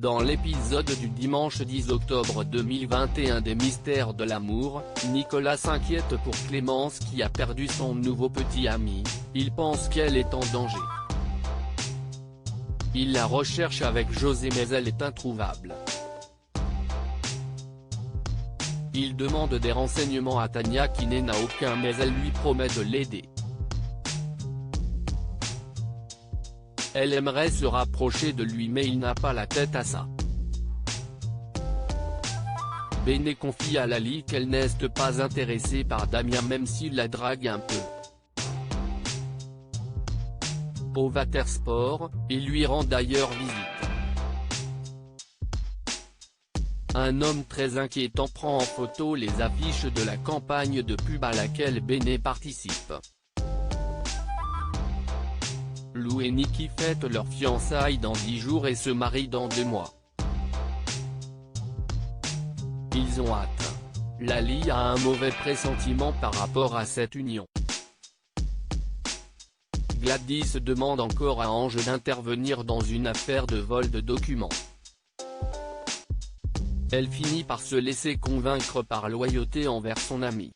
Dans l'épisode du dimanche 10 octobre 2021 des Mystères de l'amour, Nicolas s'inquiète pour Clémence qui a perdu son nouveau petit ami, il pense qu'elle est en danger. Il la recherche avec José mais elle est introuvable. Il demande des renseignements à Tania qui n'en a aucun mais elle lui promet de l'aider. Elle aimerait se rapprocher de lui mais il n'a pas la tête à ça. Béné confie à Lali qu'elle n'est pas intéressée par Damien même s'il la drague un peu. Au Watersport, il lui rend d'ailleurs visite. Un homme très inquiétant prend en photo les affiches de la campagne de pub à laquelle Béné participe. Lou et Niki fêtent leur fiançailles dans 10 jours et se marient dans 2 mois. Ils ont hâte. Lali a un mauvais pressentiment par rapport à cette union. Gladys demande encore à Ange d'intervenir dans une affaire de vol de documents. Elle finit par se laisser convaincre par loyauté envers son ami.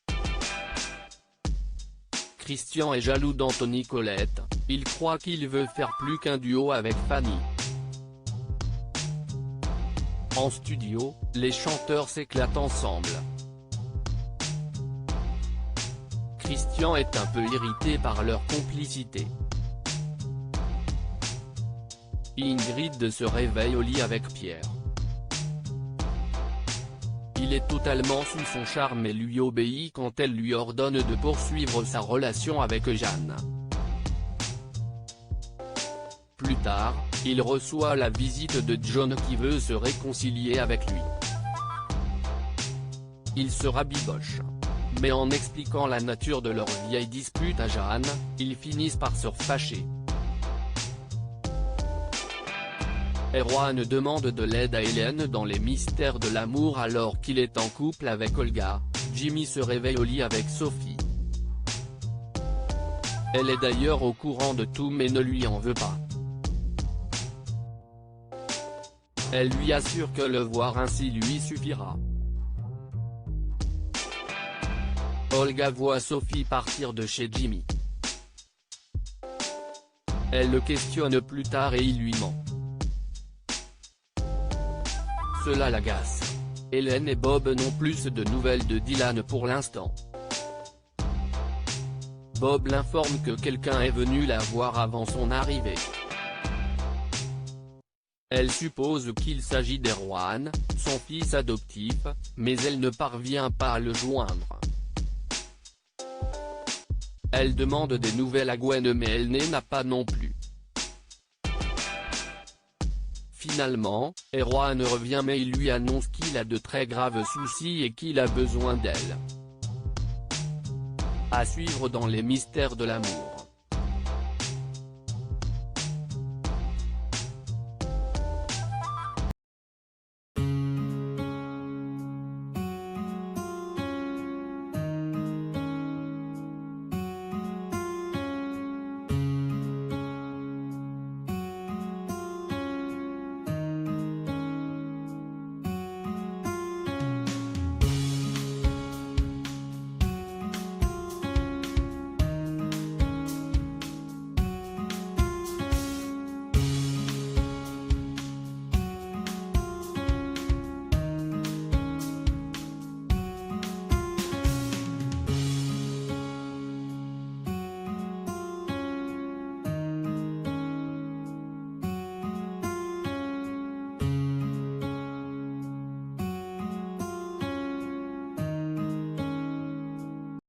Christian est jaloux d'Anthony Colette, il croit qu'il veut faire plus qu'un duo avec Fanny. En studio, les chanteurs s'éclatent ensemble. Christian est un peu irrité par leur complicité. Ingrid se réveille au lit avec Pierre. Il est totalement sous son charme et lui obéit quand elle lui ordonne de poursuivre sa relation avec Jeanne. Plus tard, il reçoit la visite de John qui veut se réconcilier avec lui. Il se rabiboche. Mais en expliquant la nature de leur vieille dispute à Jeanne, ils finissent par se fâcher. Erwan demande de l'aide à Hélène dans les mystères de l'amour alors qu'il est en couple avec Olga. Jimmy se réveille au lit avec Sophie. Elle est d'ailleurs au courant de tout mais ne lui en veut pas. Elle lui assure que le voir ainsi lui suffira. Olga voit Sophie partir de chez Jimmy. Elle le questionne plus tard et il lui ment. Cela l'agace. Hélène et Bob n'ont plus de nouvelles de Dylan pour l'instant. Bob l'informe que quelqu'un est venu la voir avant son arrivée. Elle suppose qu'il s'agit d'Erwan, son fils adoptif, mais elle ne parvient pas à le joindre. Elle demande des nouvelles à Gwen mais elle n'en a pas non plus. Finalement, Erwan revient mais il lui annonce qu'il a de très graves soucis et qu'il a besoin d'elle. À suivre dans les mystères de l'amour.